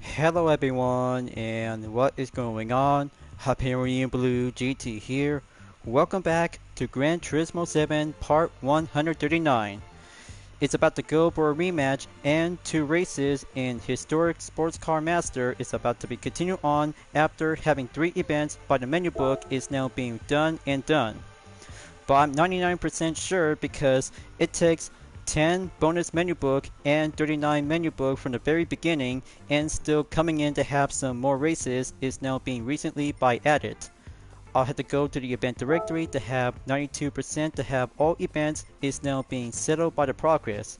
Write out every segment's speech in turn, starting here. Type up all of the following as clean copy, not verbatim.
Hello everyone, and what is going on? Hyperion-Blue-GT here. Welcome back to Gran Turismo 7 Part 139. It's about to go for a rematch, and two races in Historic Sports Car Master is about to be continued on after having 3 events by the menu book is now being done and done. But I'm 99% sure because it takes 10 bonus menu book and 39 menu book from the very beginning, and still coming in to have some more races is now being recently by added. I'll have to go to the event directory to have 92% to have all events is now being settled by the progress.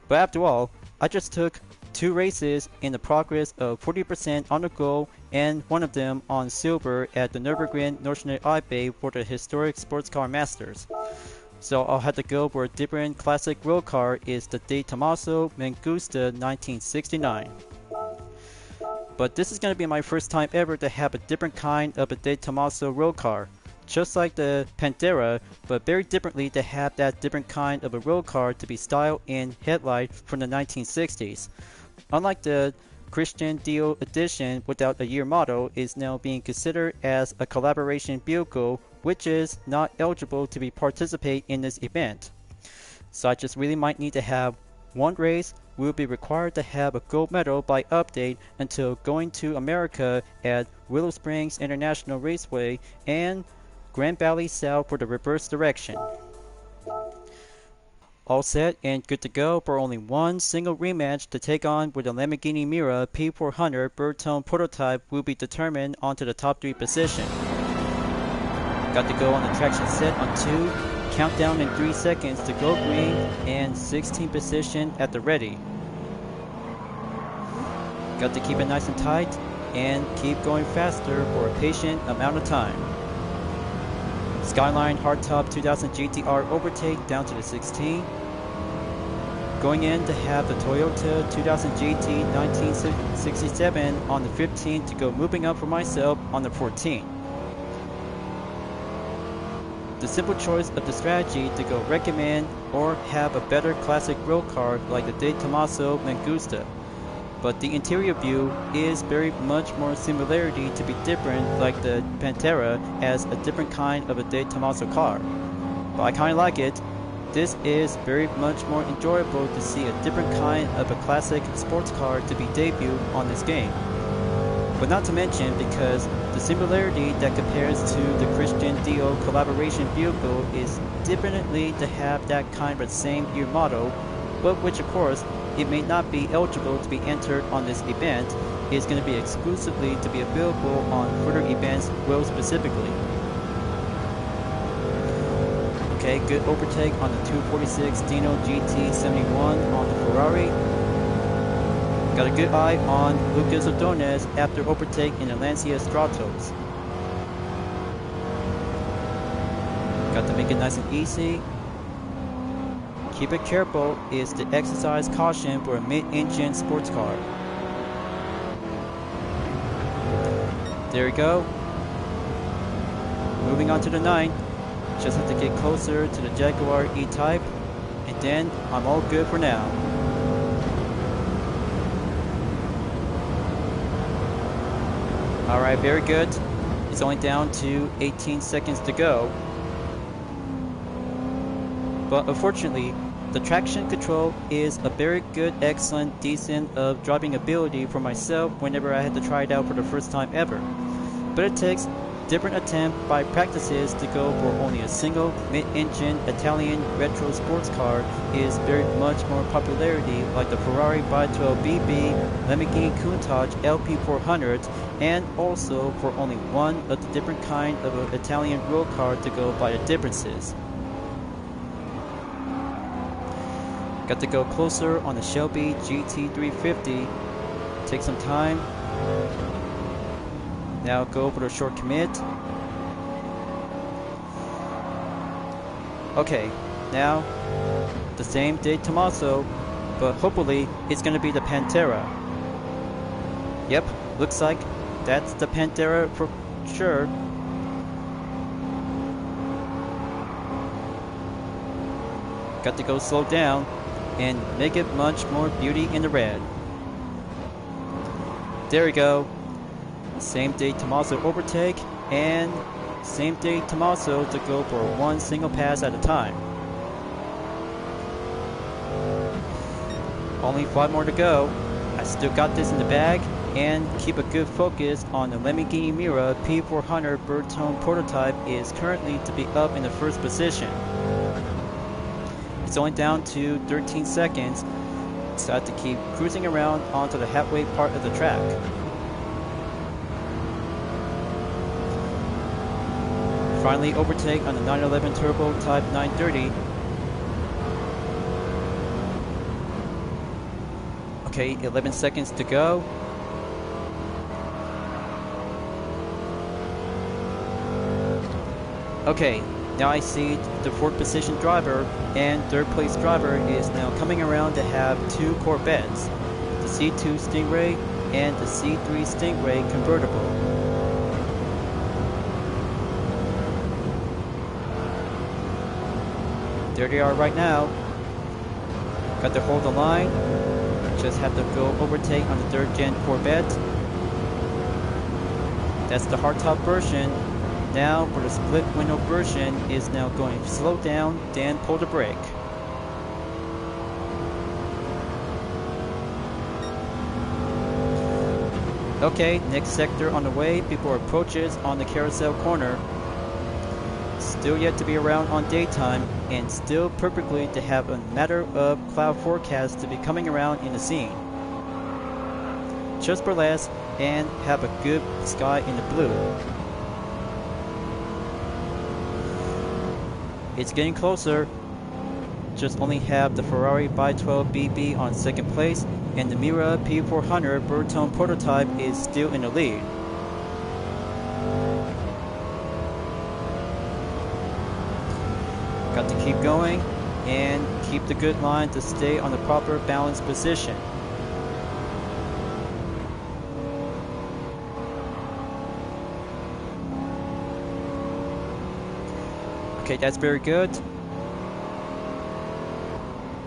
But after all, I just took 2 races in the progress of 40% on the goal and one of them on silver at the Nürburgring Nordschnee for the Historic Sports Car Masters. So I'll have to go for a different classic road car is the De Tomaso Mangusta 1969. But this is going to be my first time ever to have a different kind of a De Tomaso road car. Just like the Pantera, but very differently to have that different kind of a road car to be styled in headlight from the 1960s. Unlike the Christian Dior edition without a year model is now being considered as a collaboration vehicle, which is not eligible to be participate in this event. So I just really might need to have one race. Will be required to have a gold medal by update until going to America at Willow Springs International Raceway and Grand Valley South for the reverse direction. All set and good to go for only one single rematch to take on with the Lamborghini Mira P400 Birdtone prototype will be determined onto the top 3 position. Got to go on the traction set on 2, countdown in 3 seconds to go green, and 16th position at the ready. Got to keep it nice and tight and keep going faster for a patient amount of time. Skyline Hardtop 2000 GTR overtake down to the 16. Going in to have the Toyota 2000 GT 1967 on the 15 to go moving up for myself on the 14. The simple choice of the strategy to go recommend or have a better classic road car like the De Tomaso Mangusta. But the interior view is very much more similarity to be different like the Pantera as a different kind of a De Tomaso car. But I kinda like it. This is very much more enjoyable to see a different kind of a classic sports car to be debuted on this game. But not to mention because the similarity that compares to the Christian Dior collaboration vehicle is definitely to have that kind of same year model, but which of course it may not be eligible to be entered on this event, is going to be exclusively to be available on further events well specifically. Okay, good overtake on the 246 Dino GT71 on the Ferrari. Got a good eye on Lucas Ordonez after overtake in the Lancia Stratos. Got to make it nice and easy. Keep it careful is to exercise caution for a mid-engine sports car. There we go. Moving on to the 9th. Just have to get closer to the Jaguar E-Type, and then I'm all good for now. Alright, very good. It's only down to 18 seconds to go. But unfortunately, the traction control is a very good, excellent, decent of driving ability for myself whenever I had to try it out for the first time ever. But it takes different attempt by practices to go for only a single mid-engine Italian retro sports car is very much more popularity like the Ferrari 512BB, Lamborghini Countach LP400, and also for only one of the different kind of an Italian road car to go by the differences. Got to go closer on the Shelby GT350. Take some time. Now go for the short commit. Okay, now the same De Tomaso, but hopefully it's going to be the Pantera. Yep, looks like that's the Pantera for sure. Got to go slow down and make it much more beauty in the red. There we go. Same day Tommaso overtake, and same day Tommaso to go for one single pass at a time. Only 5 more to go. I still got this in the bag, and keep a good focus on the Lamborghini Mira P400 Birdtone prototype is currently to be up in the first position. It's only down to 13 seconds, so I have to keep cruising around onto the halfway part of the track. Finally overtake on the 911 Turbo Type 930. Okay, 11 seconds to go. Okay, now I see the 4th position driver and 3rd place driver is now coming around to have 2 Corvettes, the C2 Stingray and the C3 Stingray convertible. There they are right now. Got to hold the line. Just have to go overtake on the 3rd gen Corvette. That's the hardtop version. Now for the split window version is now going slow down, then pull the brake. Okay, next sector on the way before approaches on the carousel corner. Still yet to be around on daytime, and still perfectly to have a matter of cloud forecast to be coming around in the scene. Just for less, and have a good sky in the blue. It's getting closer. Just only have the Ferrari 512 BB on 2nd place, and the Mira P400 Birdtone prototype is still in the lead. Got to keep going and keep the good line to stay on the proper balanced position. Okay, that's very good.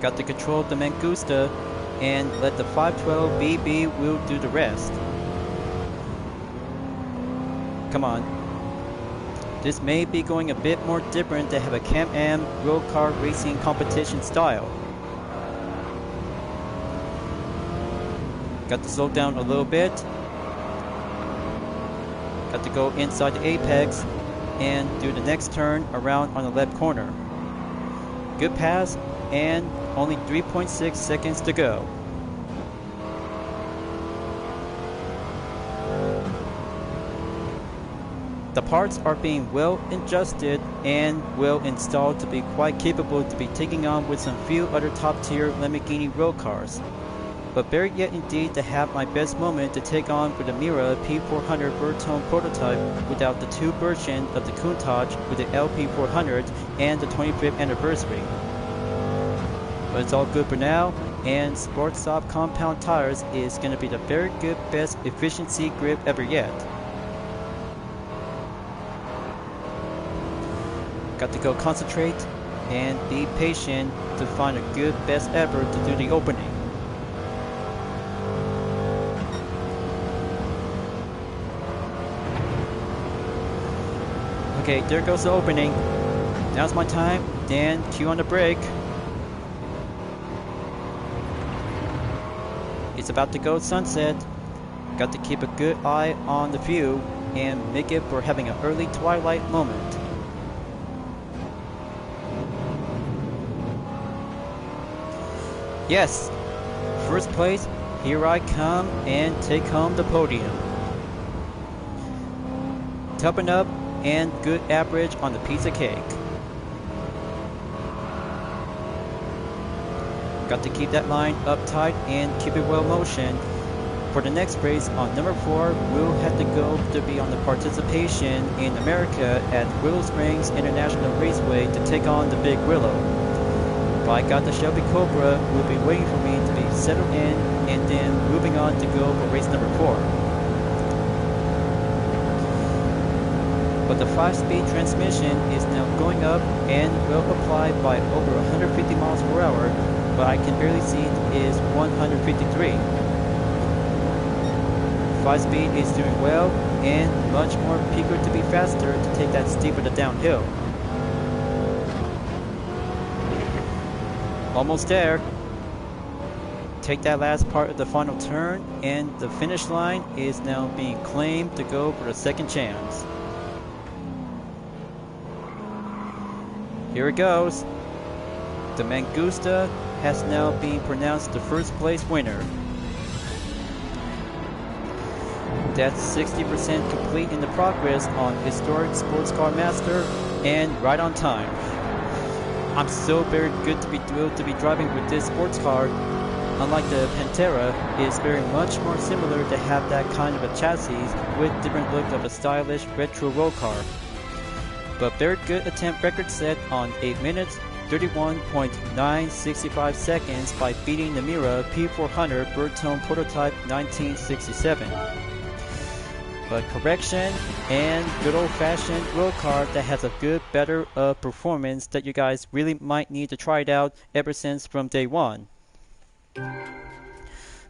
Got to control the Mangusta and let the 512 BB will do the rest. Come on. This may be going a bit more different to have a Can-Am road car racing competition style. Got to slow down a little bit. Got to go inside the apex and do the next turn around on the left corner. Good pass, and only 3.6 seconds to go. The parts are being well adjusted and well installed to be quite capable to be taking on with some few other top tier Lamborghini road cars. But very yet indeed to have my best moment to take on with the Mira P400 Birdtone prototype without the 2 version of the Countach with the LP400 and the 25th anniversary. But it's all good for now, and Sport Soft compound tires is going to be the very good best efficiency grip ever yet. Got to go concentrate and be patient to find a good best ever to do the opening. Okay, there goes the opening. Now's my time, then cue on the brake. It's about to go sunset. Got to keep a good eye on the view and make it for having an early twilight moment. Yes, first place, here I come and take home the podium. Toughen up and good average on the piece of cake. Got to keep that line up tight and keep it well motioned. For the next race on number 4, we'll have to go to be on the participation in America at Willow Springs International Raceway to take on the Big Willow. But I got the Shelby Cobra will be waiting for me to be settled in and then moving on to go for race number 4. But the 5-speed transmission is now going up and will apply by over 150 miles per hour, but I can barely see it is 153. 5-speed is doing well and much more eager to be faster to take that steeper the downhill. Almost there. Take that last part of the final turn, and the finish line is now being claimed to go for the second chance. Here it goes. The Mangusta has now been pronounced the first place winner. That's 60% complete in the progress on Historic Sports Car Master and right on time. I'm so very good to be thrilled to be driving with this sports car. Unlike the Pantera, it is very much more similar to have that kind of a chassis with different look of a stylish retro roll car. But very good attempt record set on 8 minutes, 31.965 seconds by beating the Mira P400 Bertone Prototype 1967. But correction and good old-fashioned roll car that has a good, better performance that you guys really might need to try it out ever since from day one.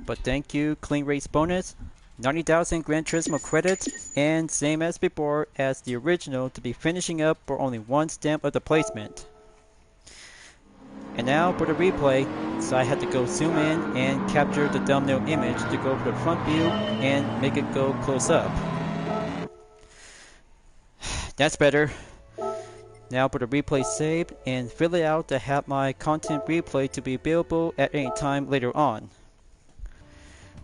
But thank you, clean race bonus, 90,000 Gran Turismo credits, and same as before as the original to be finishing up for only one stamp of the placement. And now for the replay, so I had to go zoom in and capture the thumbnail image to go for the front view and make it go close up. That's better. Now for the replay saved and fill it out to have my content replay to be available at any time later on.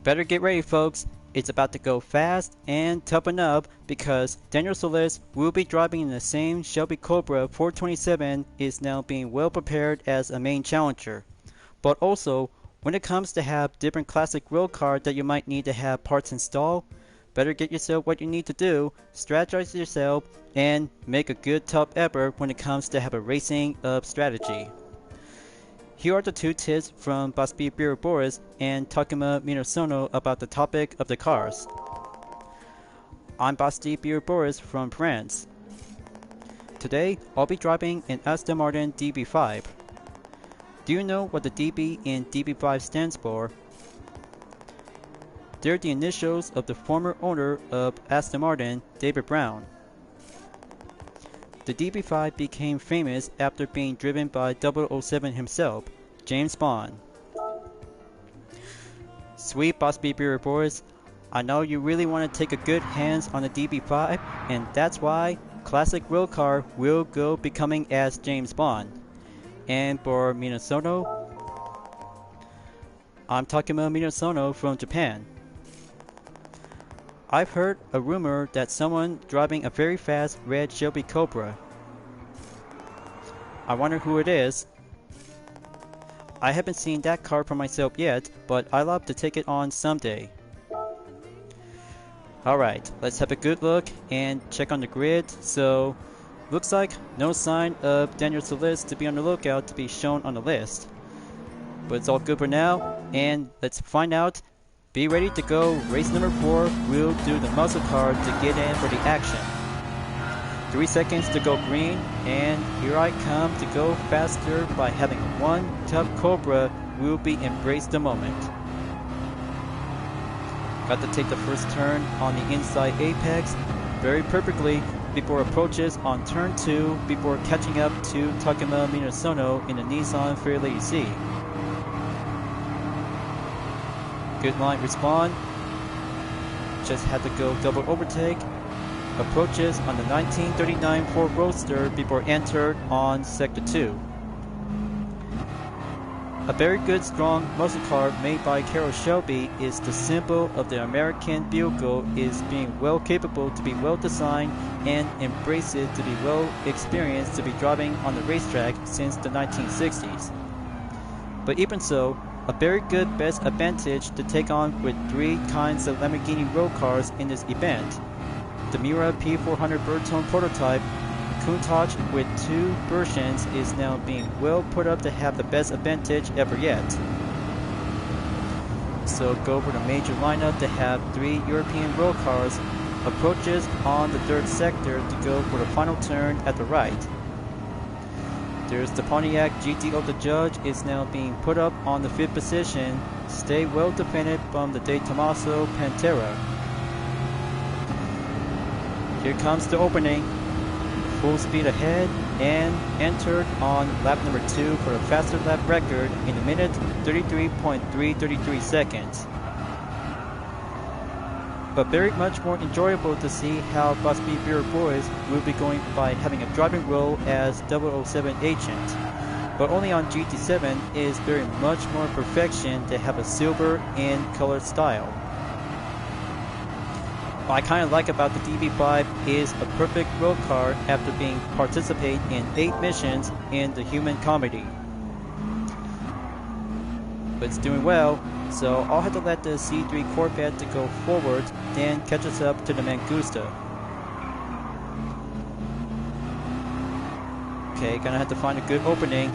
Better get ready, folks. It's about to go fast and toughen up because Daniel Solis will be driving in the same Shelby Cobra 427 is now being well prepared as a main challenger. But also, when it comes to have different classic roll cars that you might need to have parts installed, better get yourself what you need to do, strategize yourself, and make a good top ever when it comes to have a racing strategy. Here are the two tips from Basti Boris and Takuma Minasono about the topic of the cars. I'm Basti Boris from France. Today, I'll be driving an Aston Martin DB5. Do you know what the DB in DB5 stands for? They're the initials of the former owner of Aston Martin, David Brown. The DB5 became famous after being driven by 007 himself, James Bond. Sweet Boss Beer Boys, I know you really want to take a good hands on the DB5, and that's why Classic Roll Car will go becoming as James Bond. And for Minasono, I'm Takuma Minasono from Japan. I've heard a rumor that someone driving a very fast red Shelby Cobra. I wonder who it is. I haven't seen that car for myself yet, but I love to take it on someday. Alright, let's have a good look and check on the grid. So, looks like no sign of Daniel Solis to be on the lookout to be shown on the list. But it's all good for now, and let's find out. Be ready to go. Race number 4, we'll do the muscle car to get in for the action. 3 seconds to go green, and here I come to go faster by having one tough Cobra will be embrace the moment. Got to take the first turn on the inside apex very perfectly before approaches on turn 2 before catching up to Takuma Minasono in the Nissan Fairlady Z. Good line respawn. Just had to go double overtake. Approaches on the 1939 Ford Roadster before entered on Sector 2. A very good strong muscle car made by Carroll Shelby is the symbol of the American vehicle is being well capable to be well designed and embrace it to be well experienced to be driving on the racetrack since the 1960s. But even so, a very good best advantage to take on with 3 kinds of Lamborghini road cars in this event. The Mira P400 Bertone prototype, Countach with 2 versions is now being well put up to have the best advantage ever yet. So go for the major lineup to have 3 European road cars, approaches on the 3rd sector to go for the final turn at the right. There's the Pontiac GT of the Judge is now being put up on the 5th position, stay well defended from the De Tomaso Pantera. Here comes the opening. Full speed ahead and entered on lap number 2 for a faster lap record in a minute 33.333 seconds. But very much more enjoyable to see how Busby Beer Boys will be going by having a driving role as 007 agent. But only on GT7 is very much more perfection to have a silver and color style. What I kind of like about the DB5 is a perfect road car after being participate in 8 missions in the human comedy. But it's doing well, so I'll have to let the C3 Corvette to go forward, then catch us up to the Mangusta. Okay, gonna have to find a good opening.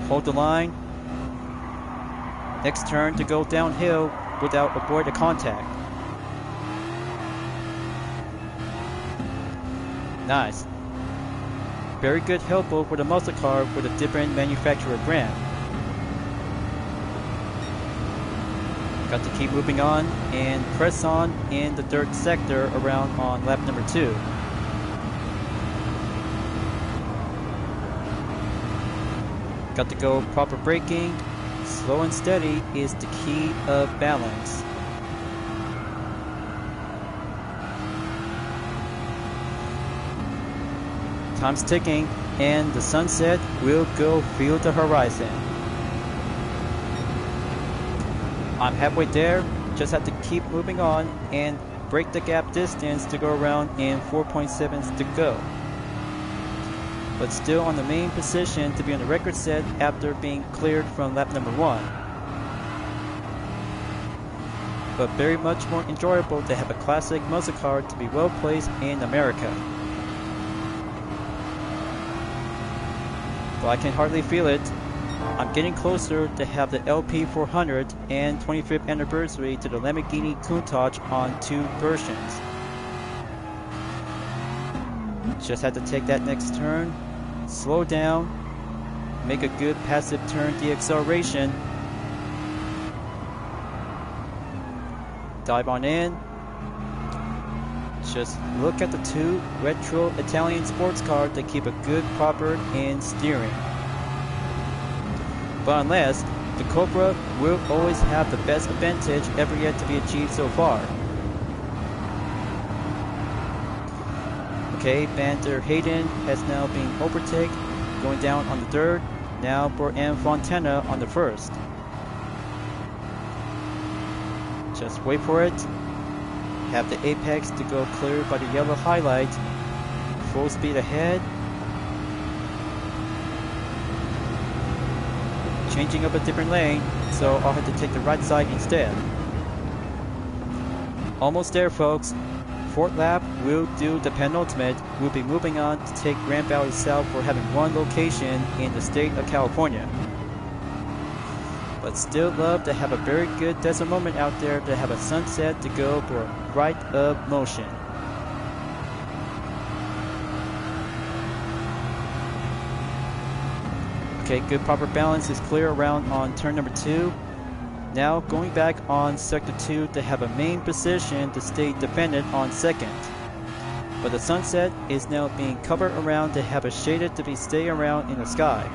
Hold the line. Next turn to go downhill without avoid the contact. Nice. Very good help with a muscle car with a different manufacturer brand. Got to keep moving on and press on in the third sector around on lap number 2. Got to go proper braking. Slow and steady is the key of balance. Time's ticking, and the sunset will go feel the horizon. I'm halfway there, just have to keep moving on and break the gap distance to go around in 4.7s to go. But still on the main position to be on the record set after being cleared from lap number 1. But very much more enjoyable to have a classic muscle car to be well placed in America. But I can hardly feel it. I'm getting closer to have the LP 400 and 25th anniversary to the Lamborghini Countach on 2 versions. Just had to take that next turn, slow down, make a good passive turn deacceleration, dive on in. Just look at the 2 retro Italian sports cars that keep a good proper in steering. But unless, the Cobra will always have the best advantage ever yet to be achieved so far. Okay, Banter Hayden has now been overtaken, going down on the 3rd, now for M. Fontana on the 1st. Just wait for it. Have the apex to go clear by the yellow highlight. Full speed ahead. Changing up a different lane, so I'll have to take the right side instead. Almost there, folks. 4th lap will do the penultimate. We'll be moving on to take Grand Valley South for having 1 location in the state of California. But still love to have a very good desert moment out there to have a sunset to go for a right of motion. Okay, good proper balance is clear around on turn number 2. Now going back on sector 2 to have a main position to stay defended on 2nd. But the sunset is now being covered around to have a shaded to be stay around in the sky.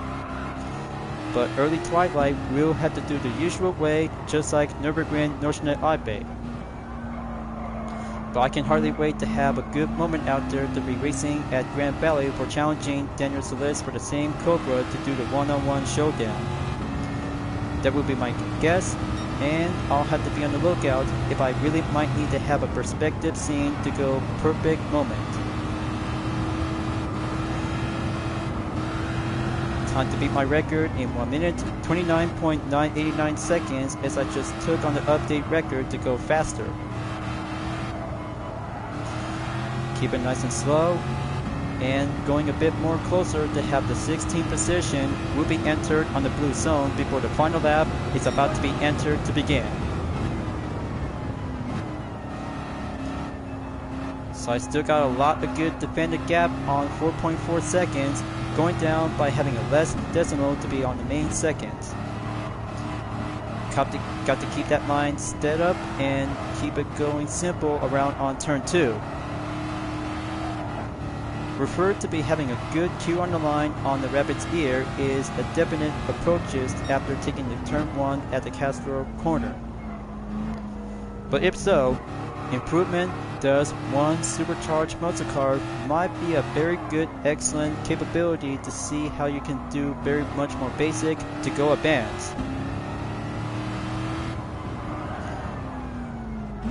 But early twilight will have to do the usual way, just like Nürburgring Nordschleife. But I can hardly wait to have a good moment out there to be racing at Grand Valley for challenging Daniel Solis for the same Cobra to do the one-on-one showdown. That will be my guess, and I'll have to be on the lookout if I really might need to have a perspective scene to go perfect moment. Time to beat my record in 1 minute 29.989 seconds as I just took on the update record to go faster. Keep it nice and slow, and going a bit more closer to have the 16th position will be entered on the blue zone before the final lap is about to be entered to begin. So I still got a lot of good defended gap on 4.4 seconds, going down by having a less decimal to be on the main second. Got to keep that line stead up and keep it going simple around on turn 2. referred to be having a good cue on the line on the rabbit's ear is a definite approaches after taking the turn 1 at the Castro corner. But if so, improvement does one supercharged muscle car might be a very good excellent capability to see how you can do very much more basic to go advanced.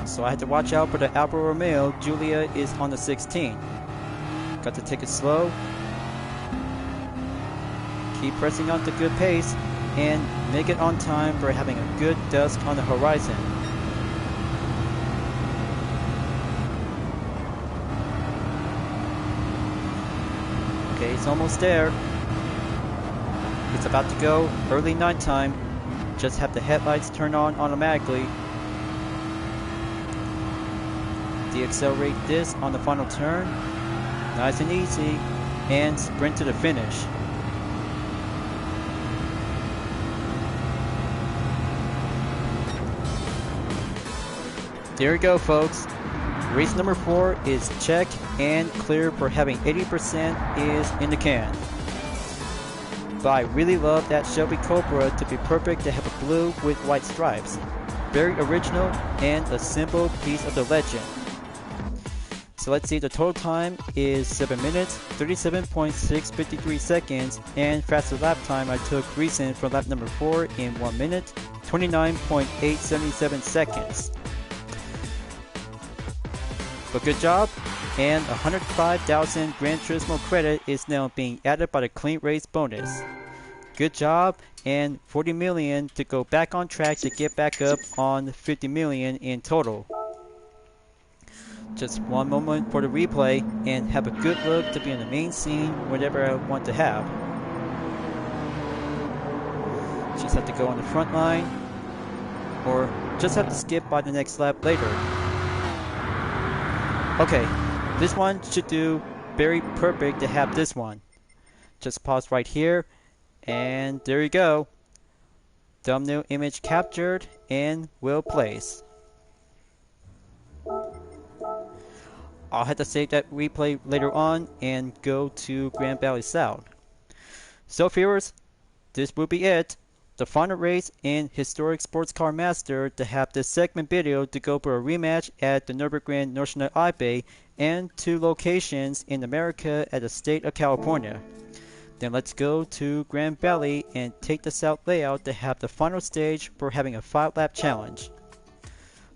So I had to watch out for the Alfa Romeo. Giulia is on the 16. Got to take it slow. Keep pressing on to good pace and make it on time for having a good dusk on the horizon. Okay, it's almost there. It's about to go early nighttime. Just have the headlights turn on automatically. Deaccelerate this on the final turn. Nice and easy. And sprint to the finish. There you go, folks. Race number 4 is check and clear for having 80% is in the can. But I really love that Shelby Cobra to be perfect to have a blue with white stripes. Very original and a simple piece of the legend. So let's see, the total time is 7 minutes, 37.653 seconds, and fastest lap time I took recent for lap number 4 in 1 minute, 29.877 seconds. But good job, and 105,000 Gran Turismo credit is now being added by the clean race bonus. Good job, and 40 million to go back on track to get back up on 50 million in total. Just one moment for the replay and have a good look to be in the main scene whatever I want to have. Just have to go on the front line or just have to skip by the next lap later. Okay, this one should do very perfect to have this one. Just pause right here and there you go. Thumbnail image captured and will place. I'll have to save that replay later on and go to Grand Valley South. So viewers, this will be it. The final race in Historic Sports Car Master to have this segment video to go for a rematch at the Nürburgring Nationale and 2 locations in America at the state of California. Then let's go to Grand Valley and take the South layout to have the final stage for having a 5-lap challenge.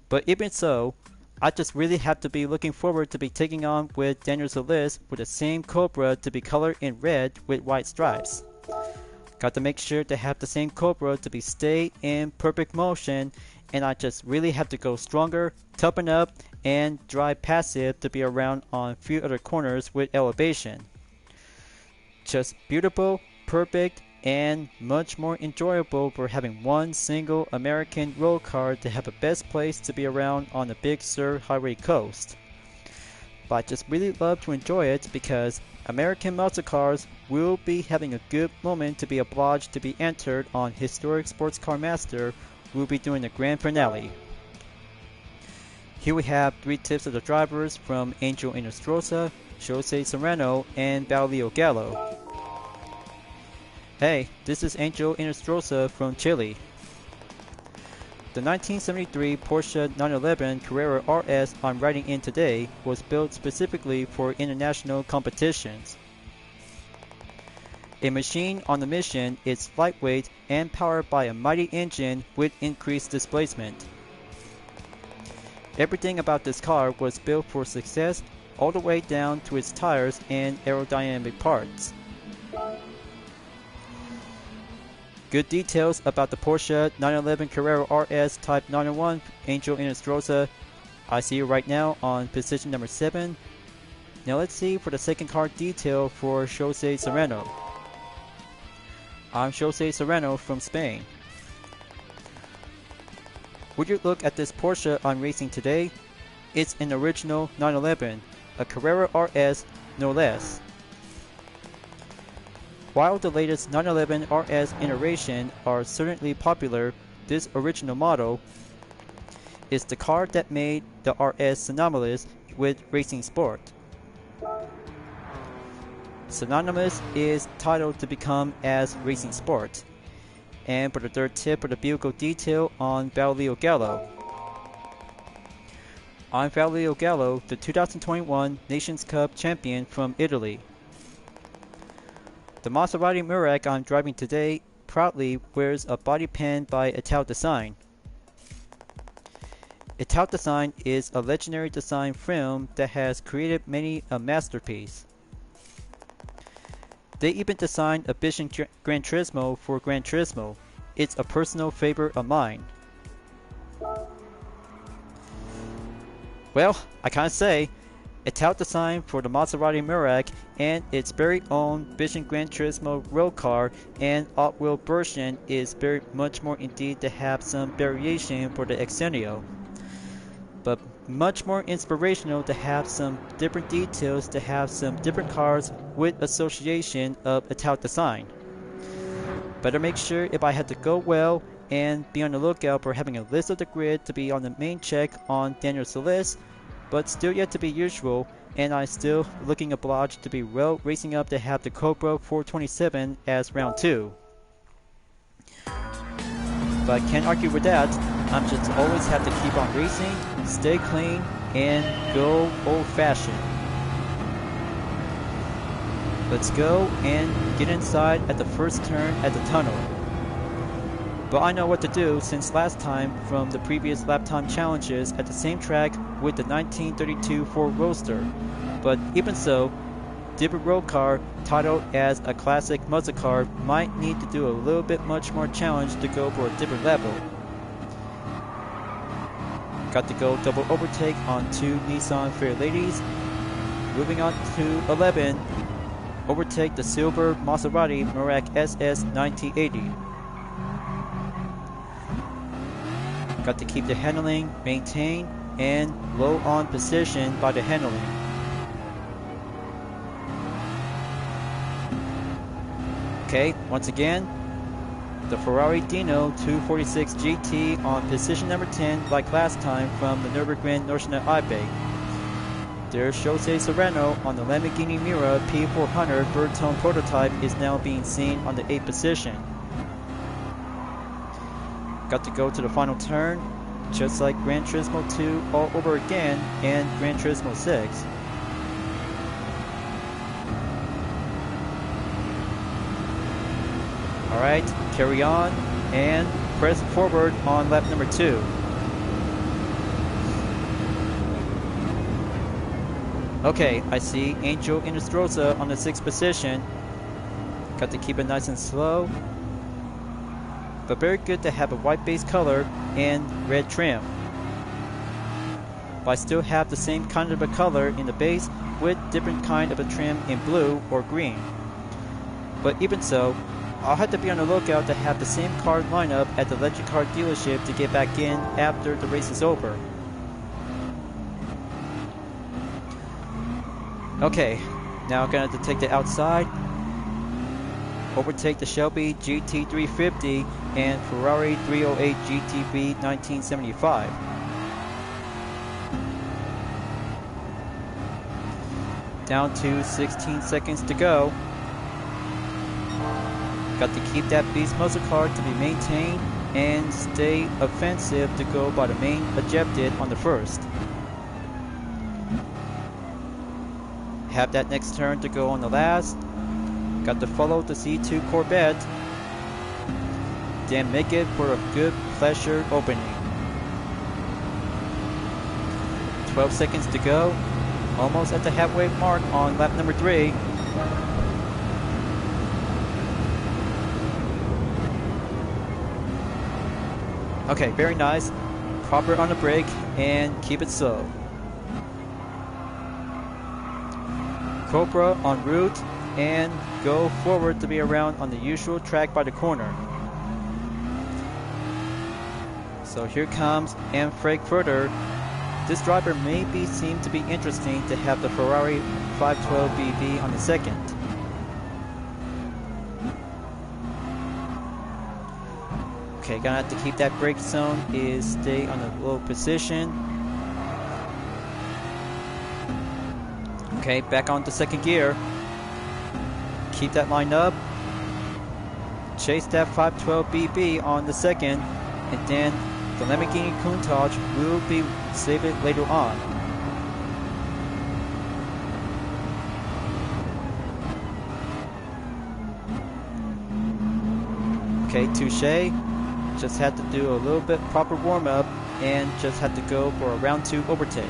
But even so, I just really have to be looking forward to be taking on with Daniel Solis with the same Cobra to be colored in red with white stripes. Got to make sure to have the same Cobra to be stay in perfect motion, and I just really have to go stronger, toughen up, and drive passive to be around on a few other corners with elevation. Just beautiful, perfect, and much more enjoyable for having one single American road car to have a best place to be around on the Big Sur Highway coast. But I just really love to enjoy it because American muscle cars will be having a good moment to be obliged to be entered on Historic Sports Car Master. We'll be doing the grand finale. Here we have 3 tips of the drivers from Angel Inostroza, Jose Serrano, and Baulio Gallo. Hey, this is Angel Inostroza from Chile. The 1973 Porsche 911 Carrera RS I'm riding in today was built specifically for international competitions. A machine on the mission, it's lightweight and powered by a mighty engine with increased displacement. Everything about this car was built for success all the way down to its tires and aerodynamic parts. Good details about the Porsche 911 Carrera RS Type 901 Angel Inostroza. I see you right now on position number 7. Now let's see for the second car detail for Jose Serrano. I'm Jose Serrano from Spain. Would you look at this Porsche I'm racing today? It's an original 911, a Carrera RS no less. While the latest 911 RS iteration are certainly popular, this original model is the car that made the RS synonymous with racing sport. synonymous is titled to become as racing sport. And for the third tip for the vehicle detail on Valio Gallo. I'm Valio Gallo, the 2021 Nations Cup champion from Italy. The Maserati Murag I'm driving today proudly wears a body pan by Ital Design. Ital Design is a legendary design firm that has created many a masterpiece. They even designed a Vision Gran Turismo for Gran Turismo. It's a personal favorite of mine. Well, I can't say. Ital Design for the Maserati Murag and its very own Vision Gran Turismo road car and off-wheel version is very much more indeed to have some variation for the Exenio. But much more inspirational to have some different details, to have some different cars with association of Ital Design. Better make sure if I had to go well and be on the lookout for having a list of the grid to be on the main check on Daniel Solis, but still yet to be usual, and I'm still looking obliged to be well racing up to have the Cobra 427 as round 2. But I can't argue with that. I'm just always have to keep on racing, stay clean, and go old-fashioned. Let's go and get inside at the first turn at the tunnel. But I know what to do since last time from the previous lap time challenges at the same track with the 1932 Ford Roadster. But even so, different road car titled as a classic muscle car might need to do a little bit much more challenge to go for a different level. Got to go double overtake on 2 Nissan Fair Ladies. Moving on to 11, overtake the silver Maserati Murag SS 1980. Got to keep the handling maintained and low on position by the handling. Okay, once again, the Ferrari Dino 246 GT on position number 10 like last time from the Nürburgring Nordschleife Eibay. There's Jose Serrano on the Lamborghini Miura P400 Bertone prototype is now being seen on the 8th position. Got to go to the final turn, just like Gran Turismo 2 all over again and Gran Turismo 6. Alright, carry on and press forward on lap number 2. Okay, I see Angel Inestrosa on the 6th position. Got to keep it nice and slow. But very good to have a white base color and red trim. But I still have the same kind of a color in the base with different kind of a trim in blue or green. But even so, I'll have to be on the lookout to have the same car lineup at the Legend Car dealership to get back in after the race is over. Okay, now I'm gonna have to take the outside, overtake the Shelby GT350 and Ferrari 308 GTB 1975. Down to 16 seconds to go. Got to keep that beast muscle car to be maintained and stay offensive to go by the main objective on the first. Have that next turn to go on the last. Got to follow the C2 Corvette. Then make it for a good pleasure opening. 12 seconds to go. Almost at the halfway mark on lap number 3. Okay, very nice. Proper on the brake and keep it slow. Cobra en route and go forward to be around on the usual track by the corner. So here comes M. Frankfurter. This driver maybe seem to be interesting to have the Ferrari 512 BB on the second. Okay, gonna have to keep that brake zone is stay on a low position. Okay, back on to second gear. keep that line up, chase that 512 BB on the second, and then the Lamborghini Countach will be saved later on. Okay, touche. Just had to do a little bit proper warm-up and just had to go for a round 2 overtake.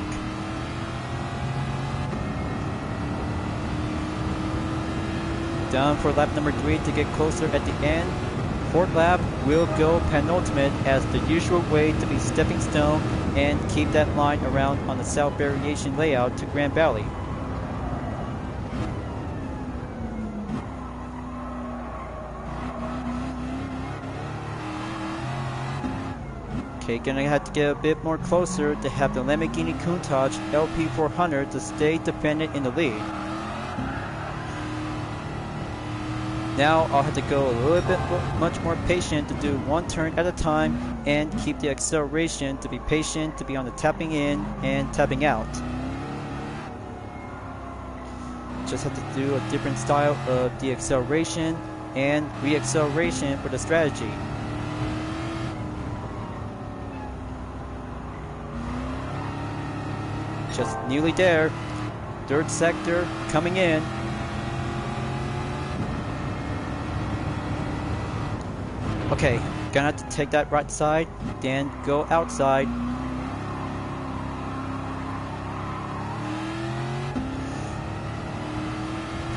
Down for lap number 3 to get closer at the end. Fourth lap will go penultimate as the usual way to be stepping stone and keep that line around on the south variation layout to Grand Valley. Okay, gonna have to get a bit more closer to have the Lamborghini Countach LP400 to stay defended in the lead. Now I'll have to go a little bit much more patient to do one turn at a time and keep the acceleration to be patient to be on the tapping in and tapping out. Just have to do a different style of the acceleration and re-acceleration for the strategy. Just nearly there. Third sector coming in. Okay, gonna have to take that right side, then go outside.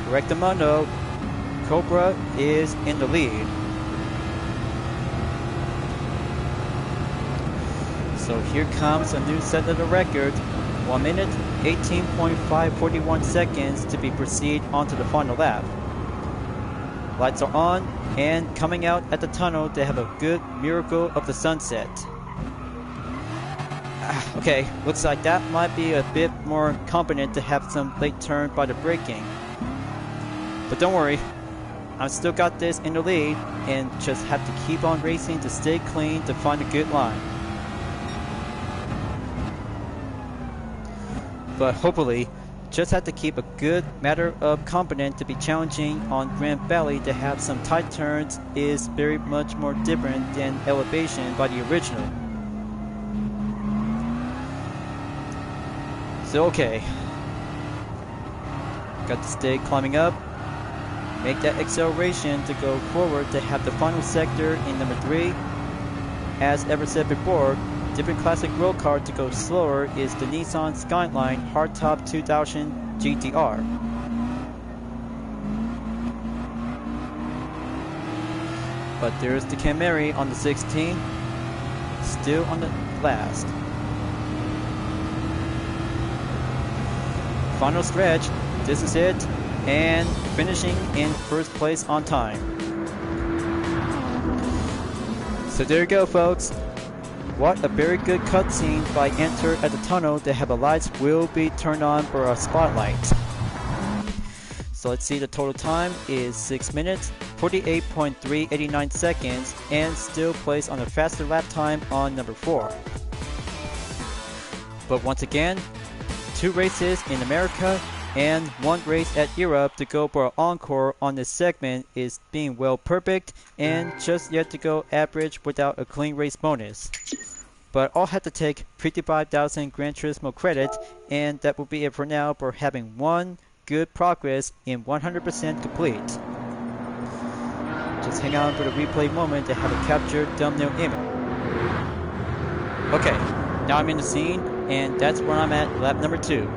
Correctamundo. Cobra is in the lead. So here comes a new set of the record. 1 minute, 18.541 seconds to be proceed onto the final lap. Lights are on, and coming out at the tunnel they have a good miracle of the sunset. Okay, looks like that might be a bit more competent to have some late turn by the braking. But don't worry, I've still got this in the lead, and just have to keep on racing to stay clean to find a good line. But hopefully, just have to keep a good matter of confidence to be challenging on Grand Valley to have some tight turns is very much more different than elevation by the original. So okay, got to stay climbing up, make that acceleration to go forward to have the final sector in number 3. As ever said before, different classic road car to go slower is the Nissan Skyline Hardtop 2000 GTR. But there's the Camry on the 16, still on the last. Final stretch, this is it, and finishing in first place on time. So there you go, folks. What a very good cutscene by Enter at the tunnel to have the lights will be turned on for a spotlight. So let's see, the total time is 6 minutes, 48.389 seconds, and still placed on a faster lap time on number 4. But once again, 2 races in America and 1 race at Europe to go for an encore on this segment is being well perfect and just yet to go average without a clean race bonus. But I'll have to take 55,000 Gran Turismo credit, and that will be it for now for having 1 good progress in 100% complete. Just hang on for the replay moment to have a captured thumbnail image. Okay, now I'm in the scene, and that's where I'm at lap number 2.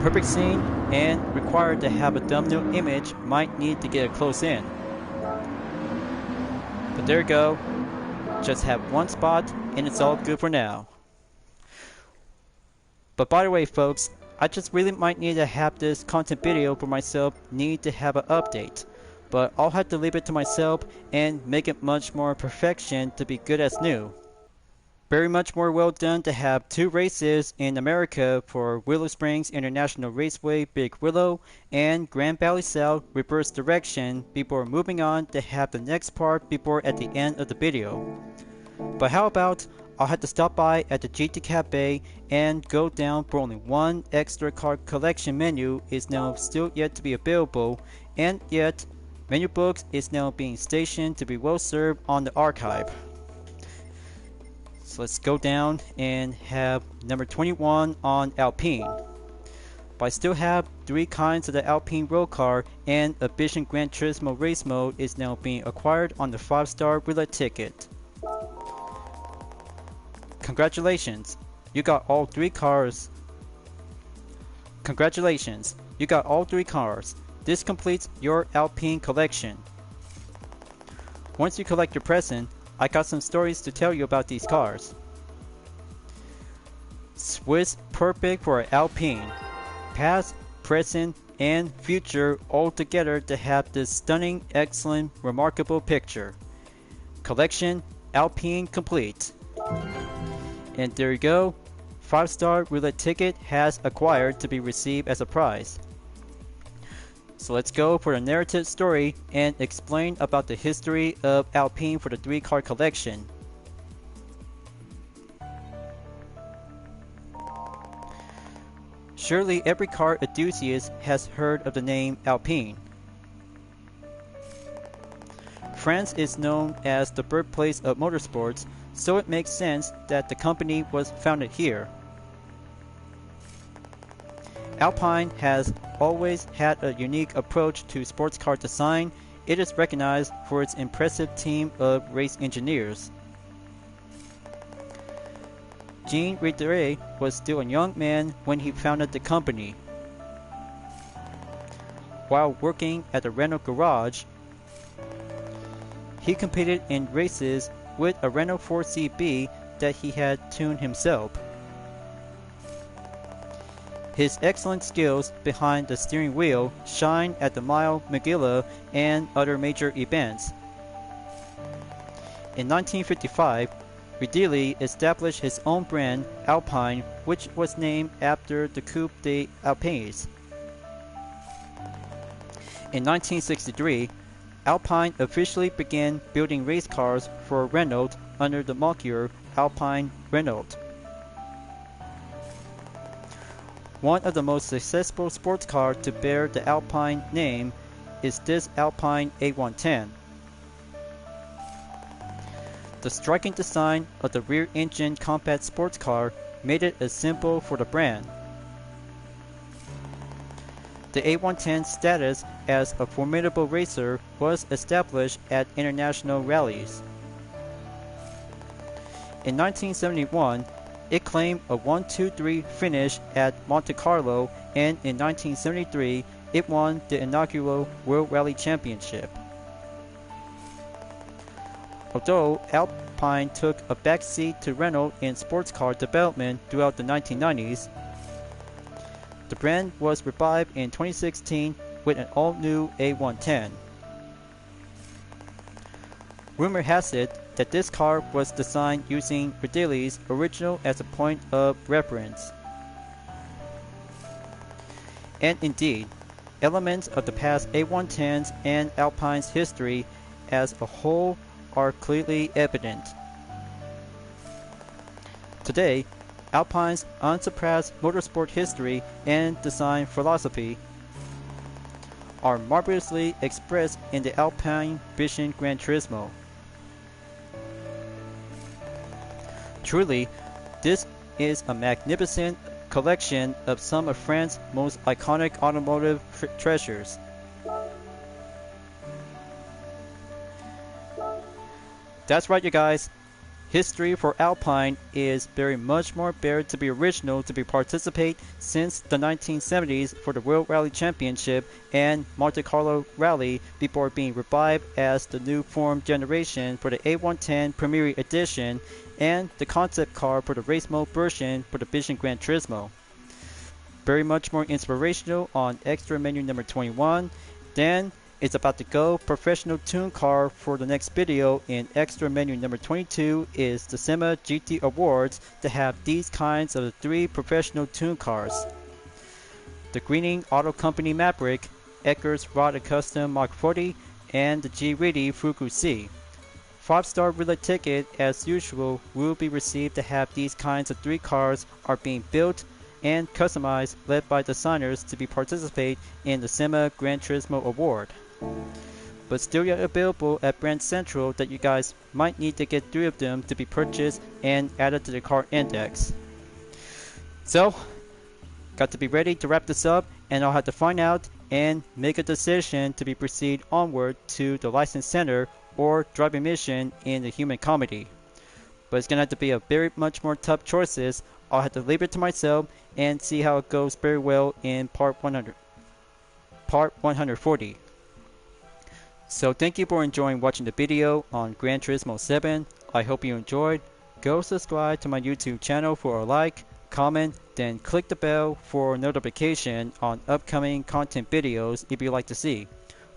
Perfect scene, and required to have a thumbnail image, might need to get a close in. But there you go. Just have 1 spot, and it's all good for now. But by the way, folks, I just really might need to have this content video for myself, need to have an update. But I'll have to leave it to myself and make it much more perfection to be good as new. Very much more well done to have 2 races in America for Willow Springs International Raceway Big Willow and Grand Valley South reverse direction before moving on to have the next part before at the end of the video. But how about I'll have to stop by at the GT Cafe and go down for only one extra car collection menu is now still yet to be available, and yet menu books is now being stationed to be well served on the archive. So let's go down and have number 21 on Alpine. But I still have 3 kinds of the Alpine road car, and a Vision Gran Turismo race mode is now being acquired on the 5-star roulette ticket. Congratulations, you got all 3 cars. Congratulations, you got all 3 cars. This completes your Alpine collection. Once you collect your present, I got some stories to tell you about these cars. Swiss perfect for Alpine. Past, present, and future all together to have this stunning, excellent, remarkable picture. Collection Alpine complete. And there you go. 5-star roulette ticket has acquired to be received as a prize. So let's go for the narrative story and explain about the history of Alpine for the 3-car collection. Surely every car enthusiast has heard of the name Alpine. France is known as the birthplace of motorsports, so it makes sense that the company was founded here. Alpine has always had a unique approach to sports car design. It is recognized for its impressive team of race engineers. Jean Ritter was still a young man when he founded the company. While working at a rental garage, he competed in races with a Renault 4CB that he had tuned himself. His excellent skills behind the steering wheel shine at the Mile Megillah and other major events. In 1955, Ridley established his own brand, Alpine, which was named after the Coupe des Alpes. In 1963, Alpine officially began building race cars for Renault under the moniker Alpine Renault. One of the most successful sports cars to bear the Alpine name is this Alpine A110. The striking design of the rear-engine compact sports car made it a symbol for the brand. The A110's status as a formidable racer was established at international rallies. In 1971, it claimed a 1-2-3 finish at Monte Carlo, and in 1973, it won the inaugural World Rally Championship. Although Alpine took a backseat to Renault in sports car development throughout the 1990s, the brand was revived in 2016 with an all-new A110. Rumor has it that this car was designed using Ridley's original as a point of reference. And indeed, elements of the past A110s and Alpine's history as a whole are clearly evident. Today, Alpine's unsurpassed motorsport history and design philosophy are marvelously expressed in the Alpine Vision Gran Turismo. Truly, this is a magnificent collection of some of France's most iconic automotive treasures. That's right, you guys. History for Alpine is very much more bare to be original to be participate since the 1970s for the World Rally Championship and Monte Carlo Rally before being revived as the new formed generation for the A110 Premier Edition and the concept car for the race mode version for the Vision Gran Turismo. Very much more inspirational on extra menu number 21. Then it's about to go professional tune car for the next video in extra menu number 22 is the SEMA GT Awards to have these kinds of 3 professional tune cars. The Greening Auto Company Maverick, Eckers Rod Custom Mark 40, and the G-Reedy Fuku C. 5-star roulette ticket, as usual, will be received to have these kinds of 3 cars are being built and customized, led by designers to be participate in the SEMA Gran Turismo Award. But still yet available at Brand Central that you guys might need to get 3 of them to be purchased and added to the car index. So, got to be ready to wrap this up, and I'll have to find out and make a decision to be proceed onward to the license center or driving mission in the human comedy. But it's gonna have to be a very much more tough choices. I'll have to leave it to myself and see how it goes very well in part 140. So thank you for enjoying watching the video on Gran Turismo 7. I hope you enjoyed. Go subscribe to my YouTube channel for a like, comment, then click the bell for notification on upcoming content videos if you'd like to see.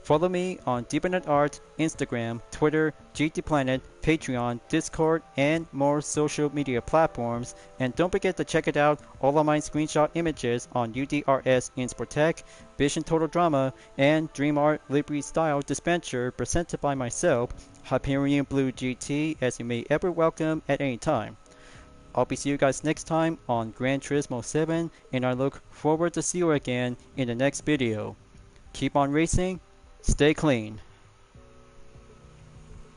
Follow me on Deepernet Art, Instagram, Twitter, GT Planet, Patreon, Discord, and more social media platforms. And don't forget to check it out, all of my screenshot images on UDRS in Sportec, Vision Total Drama, and Dream Art Libre Style Dispenser presented by myself, Hyperion-Blue-GT, as you may ever welcome at any time. I'll be see you guys next time on Gran Turismo 7, and I look forward to see you again in the next video. Keep on racing, stay clean.